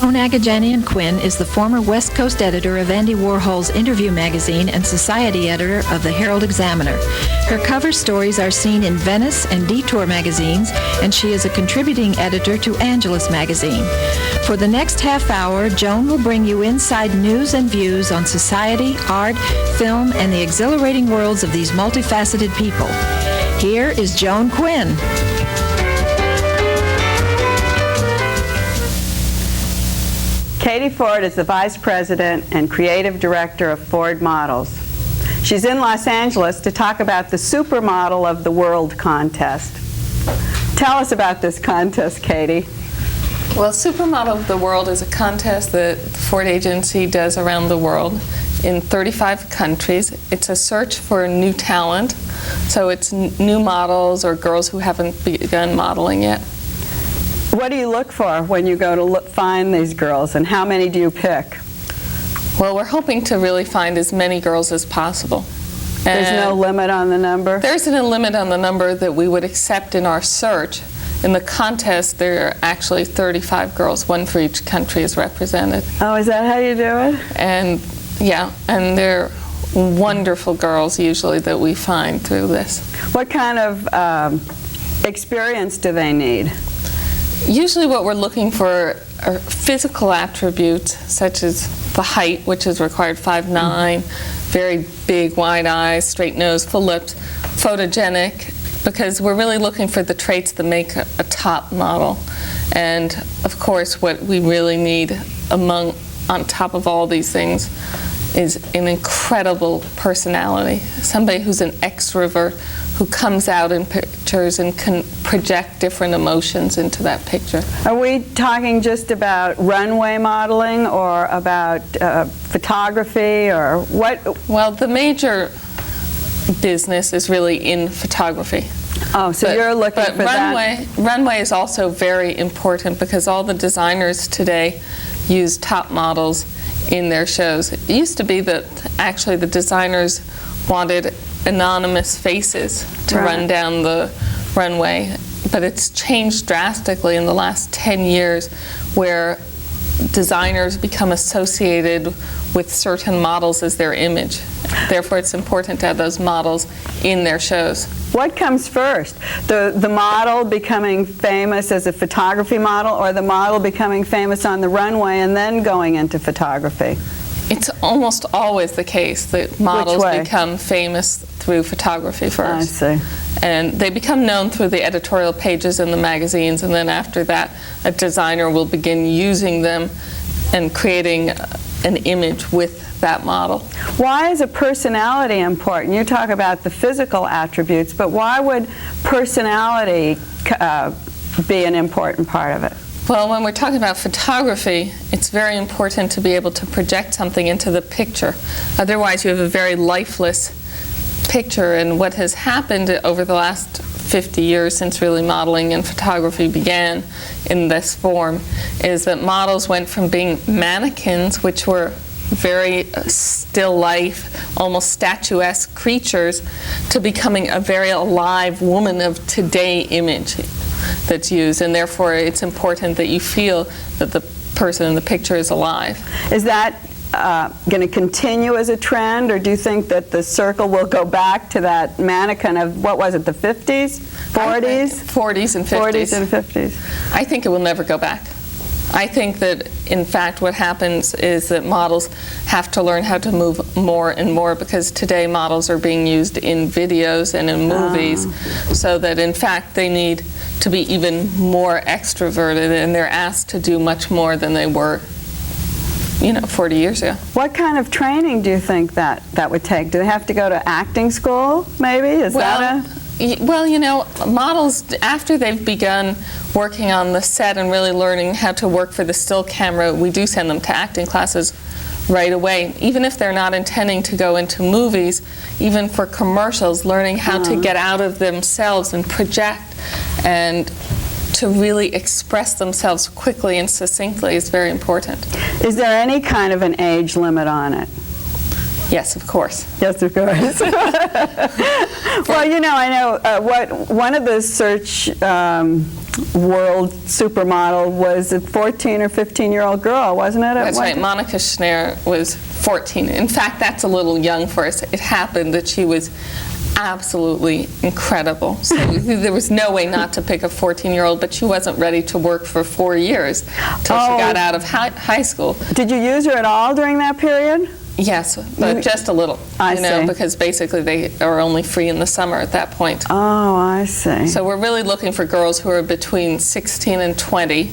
Joan Quinn is the former West Coast editor of Andy Warhol's Interview magazine and society editor of the Herald Examiner. Her cover stories are seen in Venice and Detour magazines, and she is a contributing editor to Angelus magazine. For the next half hour, Joan will bring you inside news and views on society, art, film, and the exhilarating worlds of these multifaceted people. Here is Joan Quinn. Katie Ford is the Vice President and Creative Director of Ford Models. She's in Los Angeles to talk about the Supermodel of the World contest. Tell us about this contest, Katie. Well, Supermodel of the World is a contest that the Ford agency does around the world in 35 countries. It's a search for new talent, so it's new models or girls who haven't begun modeling yet. What do you look for when you go to find these girls, and how many do you pick? Well, we're hoping to really find as many girls as possible. There's no limit on the number? There's a limit on the number that we would accept in our search. In the contest, there are actually 35 girls, one for each country is represented. Oh, is that how you do it? And yeah, and they're wonderful girls usually that we find through this. What kind of experience do they need? Usually what we're looking for are physical attributes such as the height, which is required 5'9", very big wide eyes, straight nose, full lips, photogenic, because we're really looking for the traits that make a top model. And of course what we really need on top of all these things is an incredible personality, somebody who's an extrovert, who comes out in pictures and can project different emotions into that picture. Are we talking just about runway modeling or about photography or what? Well, the major business is really in photography. Oh, so you're looking for that. Runway is also very important because all the designers today use top models in their shows. It used to be that actually the designers wanted anonymous faces to run down the runway, but it's changed drastically in the last 10 years where designers become associated with certain models as their image. Therefore, it's important to have those models in their shows. What comes first? The model becoming famous as a photography model, or the model becoming famous on the runway and then going into photography? It's almost always the case that models become famous through photography first. I see. And they become known through the editorial pages in the magazines, and then after that, a designer will begin using them and creating an image with that model. Why is a personality important? You talk about the physical attributes, but why would personality be an important part of it? Well, when we're talking about photography, it's very important to be able to project something into the picture. Otherwise, you have a very lifeless picture. And what has happened over the last 50 years since really modeling and photography began in this form is that models went from being mannequins, which were very still life, almost statuesque creatures, to becoming a very alive woman of today image that's used, and therefore it's important that you feel that the person in the picture is alive. Is that going to continue as a trend, or do you think that the circle will go back to that mannequin of, what was it, the 50s, 40s? 40s and 50s. 40s and 50s. I think it will never go back. I think that, in fact, what happens is that models have to learn how to move more and more, because today models are being used in videos and in movies, so that, in fact, they need to be even more extroverted, and they're asked to do much more than they were 40 years ago. What kind of training do you think that would take? Do they have to go to acting school, maybe? Well, models, after they've begun working on the set and really learning how to work for the still camera, we do send them to acting classes right away. Even if they're not intending to go into movies, even for commercials, learning how to get out of themselves and project and to really express themselves quickly and succinctly is very important. Is there any kind of an age limit on it? Yes, of course. Yes, of course. Well, you know, I know one of the search world supermodel was a 14 or 15-year-old girl, wasn't it? That's right. Monica Schneier was 14. In fact, that's a little young for us. It happened that she was absolutely incredible. So there was no way not to pick a 14-year-old, but she wasn't ready to work for 4 years till she got out of high school. Did you use her at all during that period? Yes, but just a little. I see. Because basically they are only free in the summer at that point. Oh, I see. So we're really looking for girls who are between 16 and 20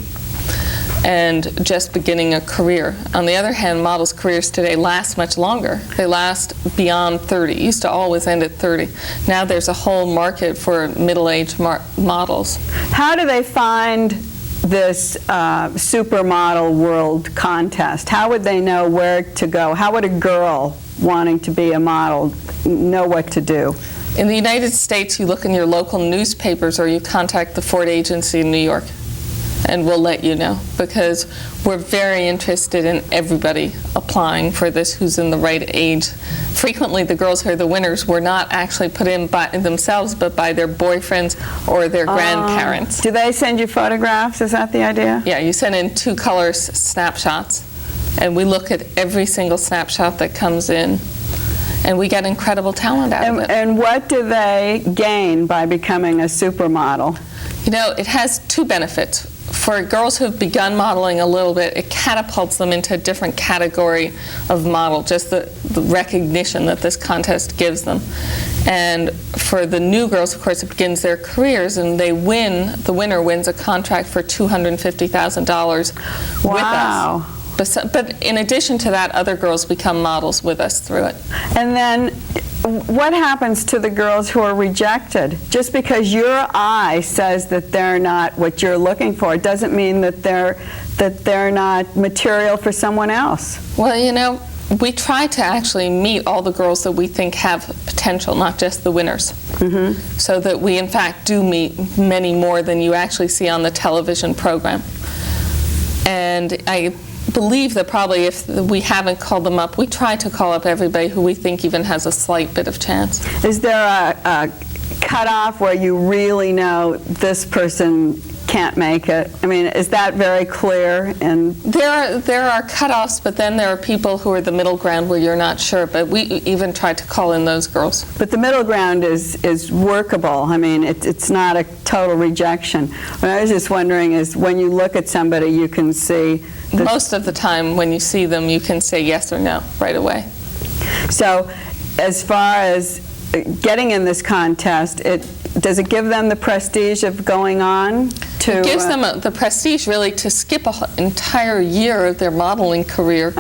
and just beginning a career. On the other hand, models' careers today last much longer. They last beyond 30. It used to always end at 30. Now there's a whole market for middle-aged models. How do they find this supermodel world contest? How would they know where to go? How would a girl wanting to be a model know what to do? In the United States, you look in your local newspapers or you contact the Ford agency in New York, and we'll let you know, because we're very interested in everybody applying for this who's in the right age. Frequently, the girls who are the winners were not actually put in by themselves, but by their boyfriends or their grandparents. Do they send you photographs? Is that the idea? Yeah, you send in 2 color snapshots, and we look at every single snapshot that comes in, and we get incredible talent out of it. And what do they gain by becoming a supermodel? You know, it has 2 benefits. For girls who have begun modeling a little bit, it catapults them into a different category of model, just the recognition that this contest gives them. And for the new girls, of course, it begins their careers, and they win, the winner wins a contract for $250,000 with us. But in addition to that, other girls become models with us through it. And then what happens to the girls who are rejected? Just because your eye says that they're not what you're looking for doesn't mean that they're not material for someone else. Well, you know, we try to actually meet all the girls that we think have potential, not just the winners. So that we, in fact, do meet many more than you actually see on the television program. And I believe that probably if we haven't called them up, we try to call up everybody who we think even has a slight bit of chance. Is there a cutoff where you really know this person can't make it? I mean, is that very clear? And there are cutoffs, but then there are people who are the middle ground where you're not sure, but we even try to call in those girls. But the middle ground is workable. I mean, it's not a total rejection. What I was just wondering is when you look at somebody, you can see most of the time when you see them, you can say yes or no right away. So as far as getting in this contest, does it give them the prestige of going on to... It gives them the prestige, really, to skip an entire year of their modeling career.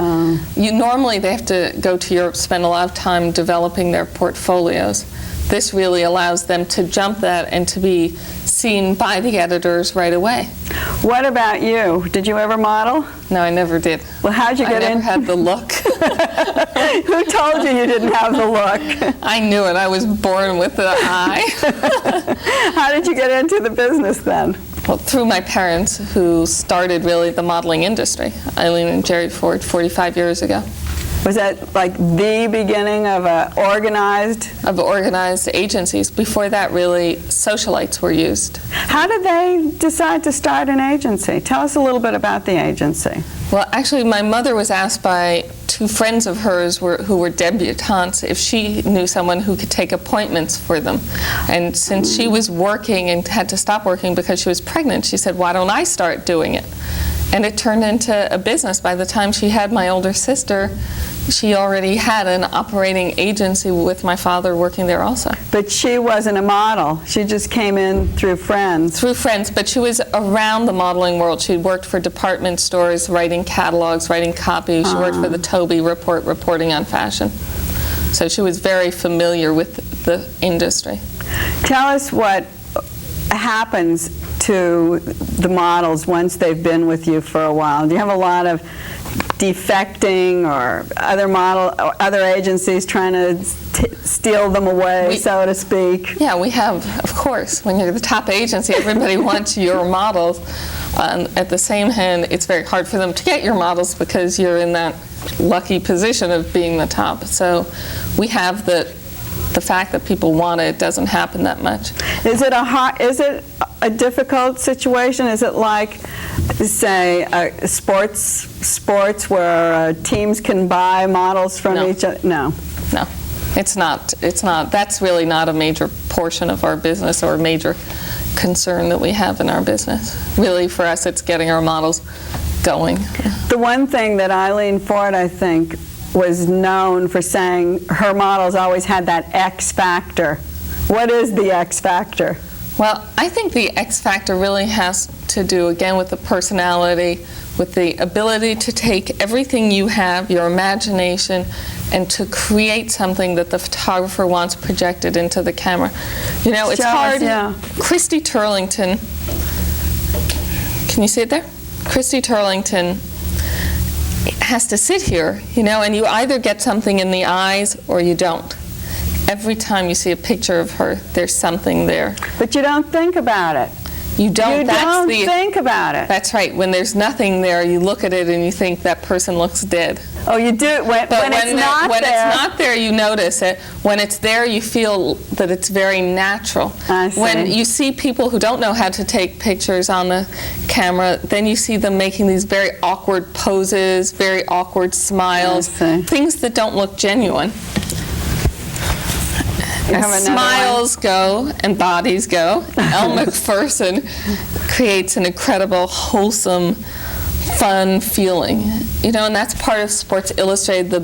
Normally, they have to go to Europe, spend a lot of time developing their portfolios. This really allows them to jump that and to be seen by the editors right away. What about you? Did you ever model? No, I never did. Well, how'd you get in? I never had the look. Who told you didn't have the look? I knew it. I was born with the eye. How did you get into the business then? Well, through my parents, who started really the modeling industry. Eileen and Jerry Ford 45 years ago. Was that like the beginning of organized agencies? Before that, really, socialites were used. How did they decide to start an agency? Tell us a little bit about the agency. Well, actually, my mother was asked by 2 friends of hers who were debutantes if she knew someone who could take appointments for them. And since she was working and had to stop working because she was pregnant, she said, why don't I start doing it? And it turned into a business. By the time she had my older sister, she already had an operating agency with my father working there also. But she wasn't a model. She just came in through friends. Through friends, but she was around the modeling world. She worked for department stores, writing catalogs, writing copy. She worked for the Toby Report, reporting on fashion. So she was very familiar with the industry. Tell us what happens to the models once they've been with you for a while. Do you have a lot of defecting or other agencies trying to steal them away, so to speak? Yeah, we have, of course. When you're the top agency, everybody wants your models. At the same hand, it's very hard for them to get your models because you're in that lucky position of being the top. So we have the fact that people want it doesn't happen that much. Is it a difficult situation? Is it like, say, sports where teams can buy models from each other? No. No, it's not. It's not. That's really not a major portion of our business or a major concern that we have in our business. Really, for us, it's getting our models going. The one thing that Eileen Ford, I think, was known for saying her models always had that X factor. What is the X factor? Well, I think the X factor really has to do, again, with the personality, with the ability to take everything you have, your imagination, and to create something that the photographer wants projected into the camera. You know, it's hard. Yeah. Christy Turlington, can you see it there? Christy Turlington has to sit here, you know, and you either get something in the eyes or you don't. Every time you see a picture of her, there's something there. But you don't think about it. You don't. You don't think about it. That's right. When there's nothing there, you look at it and you think that person looks dead. Oh, you do. When it's not there, you notice it. When it's there, you feel that it's very natural. I see. When you see people who don't know how to take pictures on the camera, then you see them making these very awkward poses, very awkward smiles, things that don't look genuine. Smiles go and bodies go. Elle Macpherson creates an incredible, wholesome, fun feeling. You know, and that's part of Sports Illustrated, the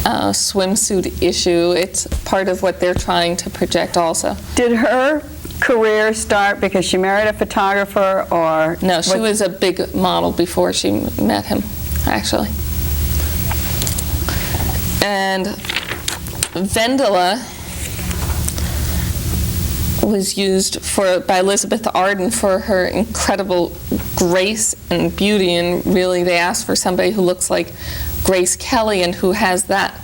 swimsuit issue. It's part of what they're trying to project also. Did her career start because she married a photographer, or? No, she was a big model before she met him, actually. And Vendela was used by Elizabeth Arden for her incredible grace and beauty, and really they asked for somebody who looks like Grace Kelly and who has that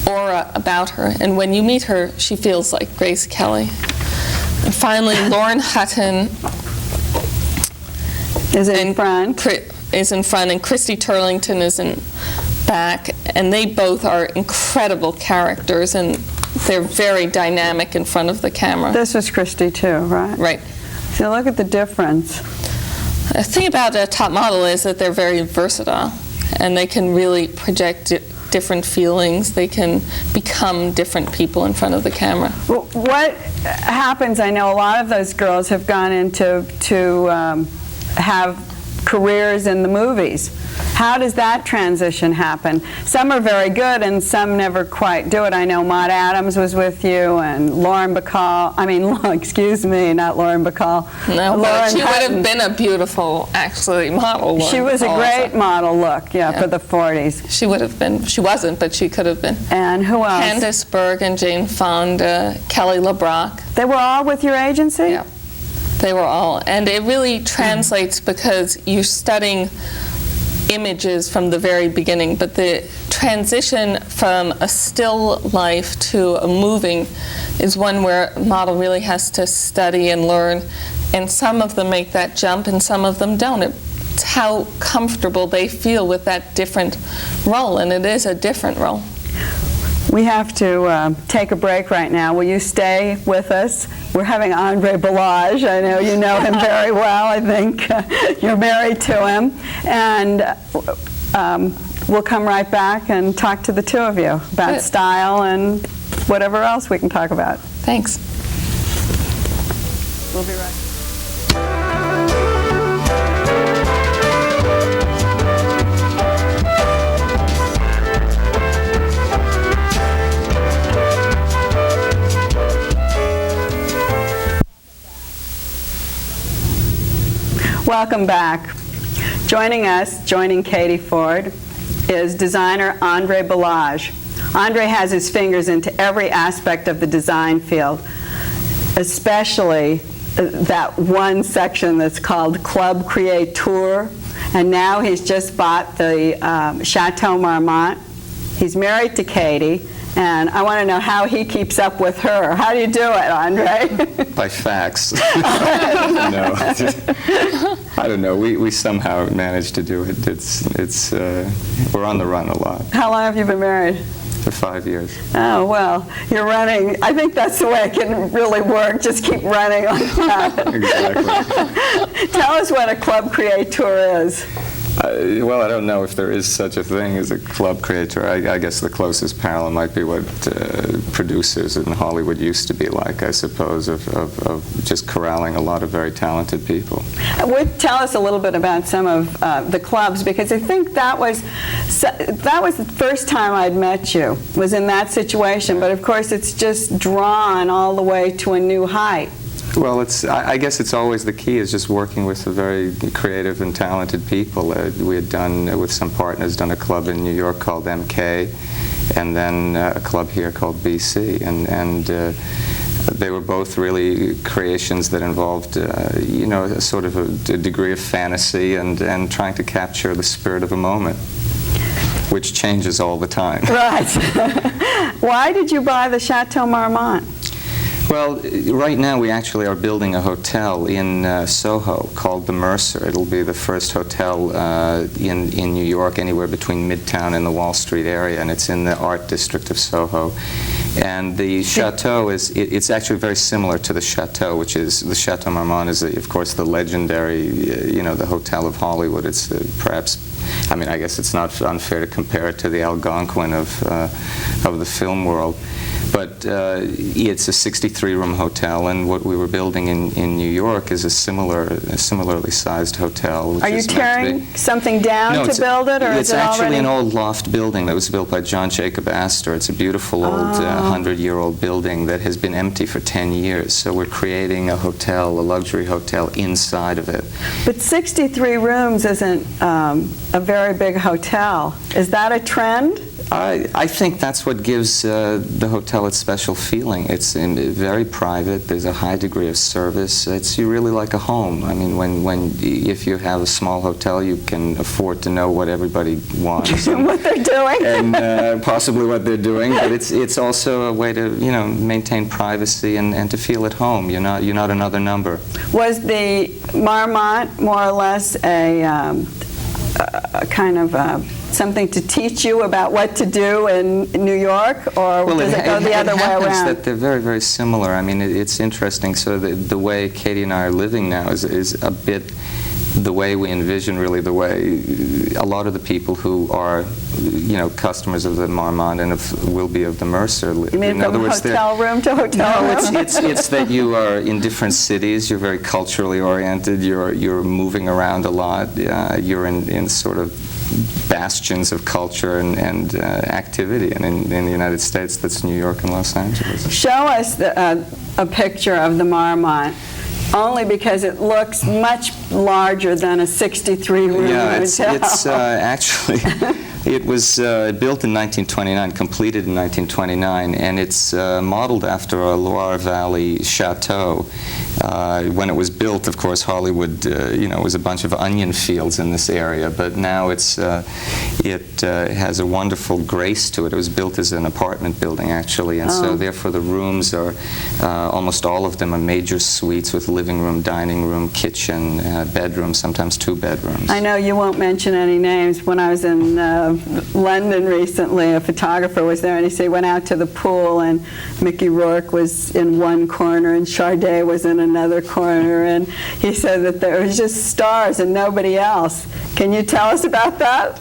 aura about her. And when you meet her, she feels like Grace Kelly. And finally, Lauren Hutton is in front, and Christy Turlington is in back, and they both are incredible characters, and they're very dynamic in front of the camera. This was Christy too, right? Right. So look at the difference. The thing about a top model is that they're very versatile, and they can really project different feelings. They can become different people in front of the camera. Well, what happens, I know a lot of those girls have gone into have careers in the movies. How does that transition happen? Some are very good and some never quite do it. I know Maud Adams was with you, and Lauren Bacall, excuse me, not Lauren Bacall. No, but she would have been a beautiful, actually, model. She was a great model look, for the 40s. She would have been. She wasn't, but she could have been. And who else? Candice Bergen, Jane Fonda, Kelly LeBrock. They were all with your agency? Yeah, they were all. And it really translates because you're studying images from the very beginning, but the transition from a still life to a moving is one where a model really has to study and learn, and some of them make that jump and some of them don't. It's how comfortable they feel with that different role, and it is a different role. We have to take a break right now. Will you stay with us? We're having Andre Balazs. I know you know him very well. I think you're married to him. And we'll come right back and talk to the two of you about style and whatever else we can talk about. Thanks. We'll be right back. Welcome back. Joining Katie Ford, is designer Andre Balazs. Andre has his fingers into every aspect of the design field, especially that one section that's called Club Créateur, and now he's just bought the Chateau Marmont. He's married to Katie, And I want to know how he keeps up with her. How do you do it, Andre? By fax. No, I don't know. We somehow manage to do it. We're on the run a lot. How long have you been married? For 5 years. Oh, well, you're running. I think that's the way it can really work. Just keep running like that. Exactly. Tell us what a club creator is. Well, I don't know if there is such a thing as a club creator. I guess the closest parallel might be what producers in Hollywood used to be like, I suppose, of just corralling a lot of very talented people. Tell us a little bit about some of the clubs, because I think that was the first time I'd met you, was in that situation. But of course, it's just drawn all the way to a new height. Well, I guess it's always the key is just working with the very creative and talented people. We had done, with some partners, done a club in New York called MK, and then a club here called BC, and they were both really creations that involved, a sort of a degree of fantasy and trying to capture the spirit of a moment, which changes all the time. Right. Why did you buy the Chateau Marmont? Well, right now we actually are building a hotel in Soho called the Mercer. It'll be the first hotel in New York, anywhere between Midtown and the Wall Street area, and it's in the art district of Soho. And the chateau it's actually very similar to the chateau, which is, the Chateau Marmont is, of course, the legendary, the Hotel of Hollywood. It's perhaps, I guess it's not unfair to compare it to the Algonquin of the film world. But it's a 63-room hotel, and what we were building in New York is a similarly sized hotel. Which Are you tearing something down to build it, or is it already? It's actually an old loft building that was built by John Jacob Astor. It's a beautiful old 100-year-old building that has been empty for 10 years. So we're creating a hotel, a luxury hotel, inside of it. But 63 rooms isn't a very big hotel. Is that a trend? I think that's what gives the hotel its special feeling. It's very private. There's a high degree of service. It's really like a home. If you have a small hotel, you can afford to know what everybody wants and what they're doing, and possibly what they're doing. But it's also a way to maintain privacy and to feel at home. You're not another number. Was the Marmont more or less a kind of something to teach you about what to do in New York, or does it go the other way around? That they're very, very similar. It's interesting. So the way Katie and I are living now is a bit the way we envision, really, the way a lot of the people who are, customers of the Marmont and will be of the Mercer live. You mean from hotel room to hotel room? No, it's that you are in different cities. You're very culturally oriented. You're moving around a lot. You're in sort of bastions of culture and activity, and in the United States, that's New York and Los Angeles. Show us a picture of the Marmont, only because it looks much larger than a 63-room hotel. It's actually, it was built in 1929, completed in 1929, and it's modeled after a Loire Valley chateau. When it was built, of course, Hollywood, was a bunch of onion fields in this area, but now it has a wonderful grace to it. It was built as an apartment building, actually, and so therefore the rooms are, almost all of them are major suites with living room, dining room, kitchen, bedroom, sometimes 2 bedrooms. I know you won't mention any names. When I was in London recently, a photographer was there, and he said he went out to the pool, and Mickey Rourke was in one corner, and Sade was in another corner, and he said that there was just stars and nobody else. Can you tell us about that?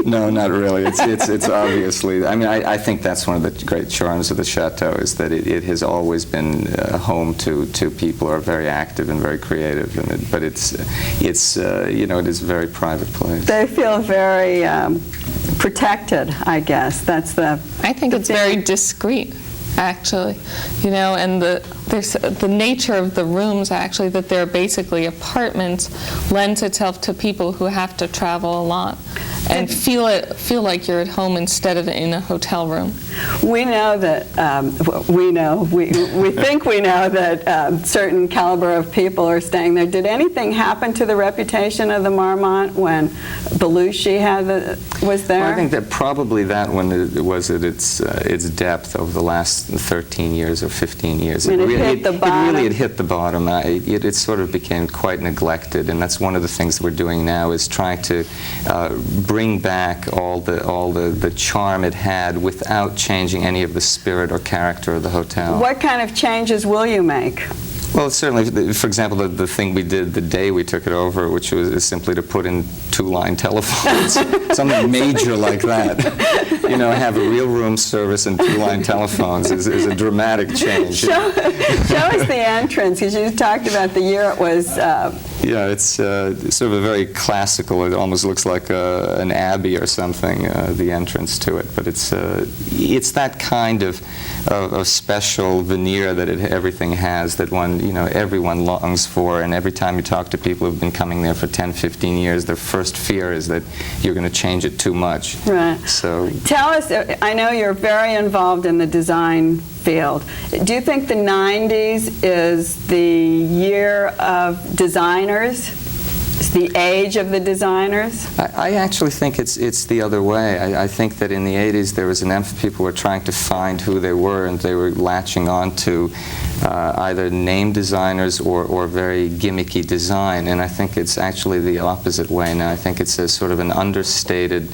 No, not really. It's obviously, I think that's one of the great charms of the chateau, is that it has always been a home to people who are very active and very creative, but it is a very private place. They feel very protected, I guess. I think it's very discreet, actually, and there's the nature of the rooms, actually, that they're basically apartments, lends itself to people who have to travel a lot and feel like you're at home instead of in a hotel room. We know that we think we know that certain caliber of people are staying there. Did anything happen to the reputation of the Marmont when Belushi was there? Well, I think that probably that one was at its depth over the last 13 years or 15 years. I mean, it hit the bottom. It really had hit the bottom. It sort of became quite neglected, and that's one of the things that we're doing now, is trying to bring back all the charm it had without changing any of the spirit or character of the hotel. What kind of changes will you make? Well, certainly, for example, the thing we did the day we took it over, which was simply to put in 2-line telephones, something major like that. You know, have a real room service and 2-line telephones is a dramatic change. Show us the entrance, because you talked about the year it was. Yeah, it's sort of a very classical. It almost looks like an abbey or something. The entrance to it, but it's that kind of special veneer that everything has, that everyone longs for. And every time you talk to people who've been coming there for 10, 15 years, their first fear is that you're going to change it too much. Right. So tell us. I know you're very involved in the design field. Do you think the 90s is the year of designers? It's the age of the designers? I actually think it's the other way. I think that in the 80s there was an emphasis. People were trying to find who they were, and they were latching on to either name designers or very gimmicky design. And I think it's actually the opposite way now. I think it's a sort of an understated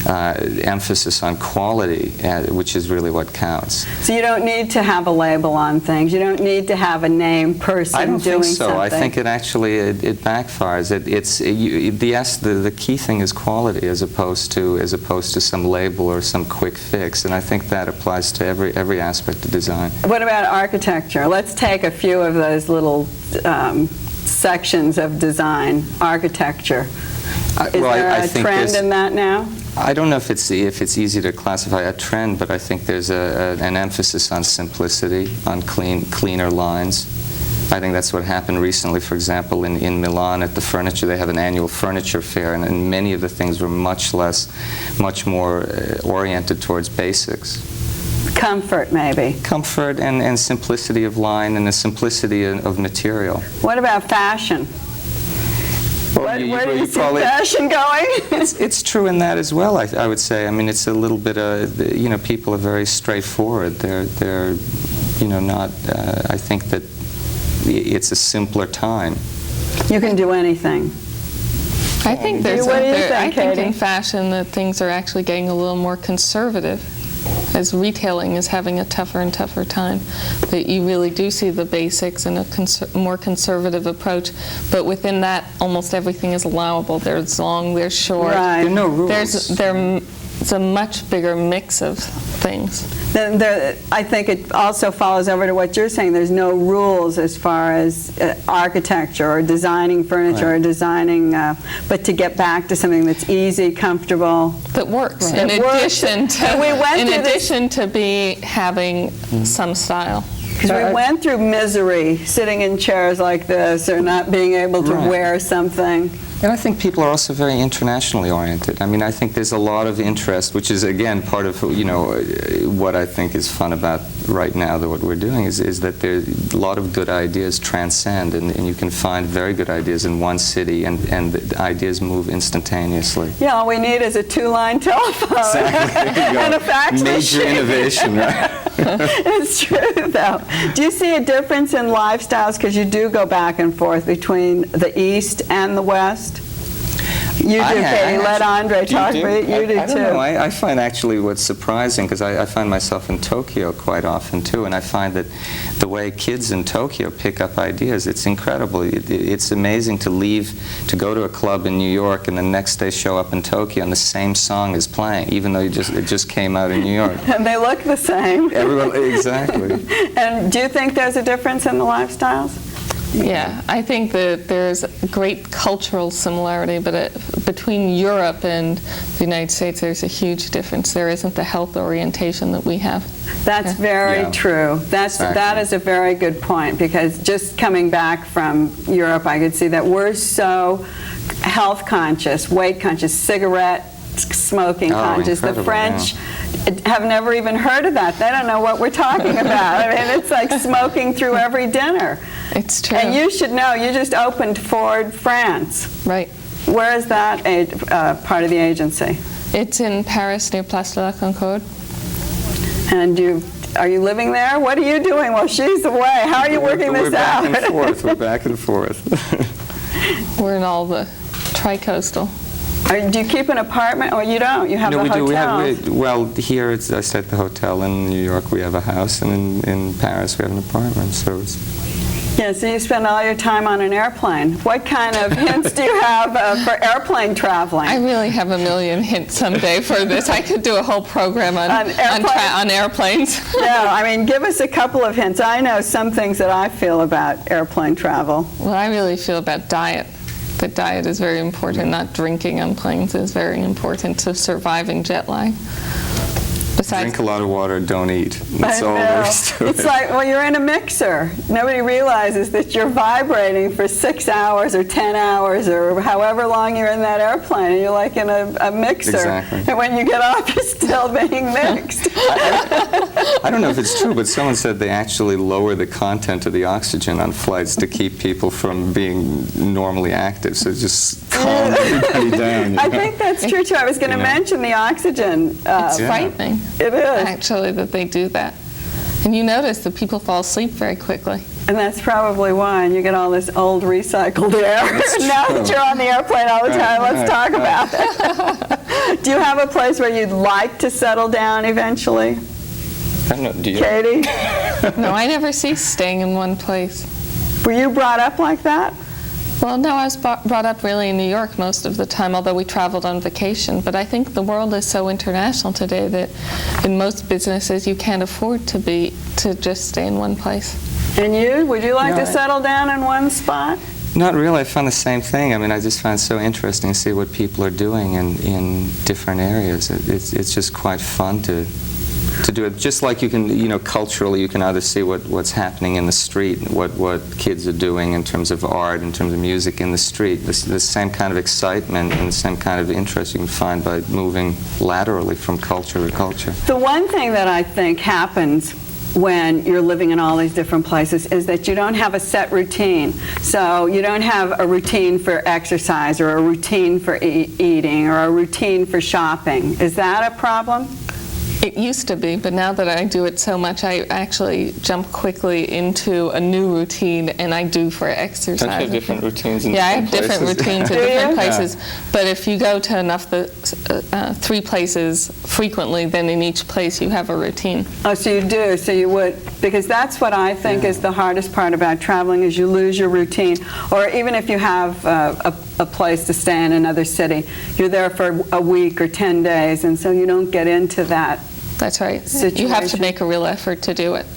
emphasis on quality, which is really what counts. So you don't need to have a label on things. You don't need to have a name person doing something. I don't think so. I think it actually it backfires. The key thing is quality, as opposed to some label or some quick fix. And I think that applies to every aspect of design. What about architecture? Let's take a few of those little sections of design. Architecture. Is there a trend in that now? I don't know if it's easy to classify a trend, but I think there's an emphasis on simplicity, on cleaner lines. I think that's what happened recently. For example, in Milan at the furniture, they have an annual furniture fair, and many of the things were much more oriented towards basics. Comfort, maybe. Comfort and simplicity of line and the simplicity of material. What about fashion? Well, where do you see fashion going? It's true in that as well, I would say. I mean, it's a little bit of, people are very straightforward. They're not, I think that it's a simpler time. You can do anything. I think there's what do you think, I think Katie? in fashion that things are actually getting a little more conservative, as retailing is having a tougher and tougher time. That you really do see the basics and a more conservative approach, but within that, almost everything is allowable. There's long, there's short. Right. There are no rules. There's a much bigger mix of things. I think it also follows over to what you're saying. There's no rules as far as architecture or designing furniture or designing, but to get back to something that's easy, comfortable. That works. Right. In addition to having Mm-hmm. some style. Because we went through misery sitting in chairs like this or not being able to wear something. And I think people are also very internationally oriented. I mean, I think there's a lot of interest, which is, again, part of, what I think is fun about right now, that what we're doing is that there's a lot of good ideas transcend, and you can find very good ideas in one city, and the ideas move instantaneously. Yeah, all we need is a 2-line telephone and a fax Major machine. innovation, right? It's true, though. Do you see a difference in lifestyles? Because you do go back and forth between the East and the West. You do, Katie. Let Andre talk. You do too. I don't know. I find actually what's surprising, because I find myself in Tokyo quite often too, and I find that the way kids in Tokyo pick up ideas, it's incredible. It's amazing to leave, to go to a club in New York, and the next day show up in Tokyo and the same song is playing, even though it just came out in New York. And they look the same. Everyone, exactly. And do you think there's a difference in the lifestyles? Yeah, I think that there's great cultural similarity, but between Europe and the United States, there's a huge difference. There isn't the health orientation that we have. That's very true. That is a very good point, because just coming back from Europe, I could see that we're so health conscious, weight conscious, cigarette smoking conscious. The French have never even heard of that. They don't know what we're talking about. I mean, it's like smoking through every dinner. It's true. And you should know, you just opened Ford France. Right. Where is that part of the agency? It's in Paris near Place de la Concorde. And are you living there? What are you doing while she's away? How are you working this out? We're back and forth. We're back and forth. We're in all the tri-coastal. Do you keep an apartment, or you don't? You have a hotel? No, we do. Well, here I stay at the hotel. In New York, we have a house, and in Paris, we have an apartment. So it's... Yeah, so you spend all your time on an airplane. What kind of hints do you have for airplane traveling? I really have a million hints someday for this. I could do a whole program on airplanes. No, I mean, give us a couple of hints. I know some things that I feel about airplane travel. Well, I really feel about diet. The diet is very important. Not drinking on planes is very important to surviving jet lag. Besides, drink a lot of water, don't eat. That's all there is to it. It's like, well, you're in a mixer. Nobody realizes that you're vibrating for 6 hours or 10 hours or however long you're in that airplane, and you're like in a mixer. Exactly. And when you get off, you're still being mixed. I don't know if it's true, but someone said they actually lower the content of the oxygen on flights to keep people from being normally active, so just calm everybody down. I think that's true, too. I was going to mention the oxygen. It's frightening. It is. Actually, that they do that. And you notice that people fall asleep very quickly. And that's probably why, and you get all this old recycled air. Now that you're on the airplane all the time, let's talk about it. Do you have a place where you'd like to settle down eventually? I don't know, do you? Katie? No, I never cease staying in one place. Were you brought up like that? Well, no, I was brought up really in New York most of the time, although we traveled on vacation. But I think the world is so international today that in most businesses you can't afford to just stay in one place. And you? Would you like to settle down in one spot? Not really. I found the same thing. I mean, I just find it so interesting to see what people are doing in different areas. It's just quite fun to do it. Just like you can, culturally, you can either see what's happening in the street, what kids are doing in terms of art, in terms of music in the street. The same kind of excitement and the same kind of interest you can find by moving laterally from culture to culture. The one thing that I think happens when you're living in all these different places is that you don't have a set routine. So you don't have a routine for exercise or a routine for eating or a routine for shopping. Is that a problem? It used to be, but now that I do it so much, I actually jump quickly into a new routine, and I do for exercise. Don't you have different routines in different places? Yeah, I have different routines in different places. But if you go to enough 3 places frequently, then in each place you have a routine. Oh, so you do. So you would, because that's what I think is the hardest part about traveling, is you lose your routine. Or even if you have a place to stay in another city, you're there for a week or 10 days, and so you don't get into that. That's right. Situation. You have to make a real effort to do it.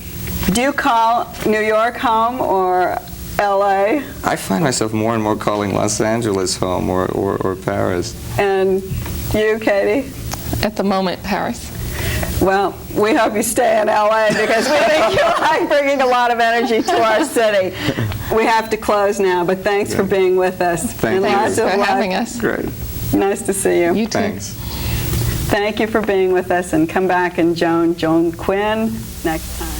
Do you call New York home or L.A.? I find myself more and more calling Los Angeles home or Paris. And you, Katie? At the moment, Paris. Well, we hope you stay in L.A. because we think you like bringing a lot of energy to our city. We have to close now, but thanks for being with us. Thanks for having us. Great. Nice to see you. You too. Thanks. Thank you for being with us, and come back and Joan Quinn next time.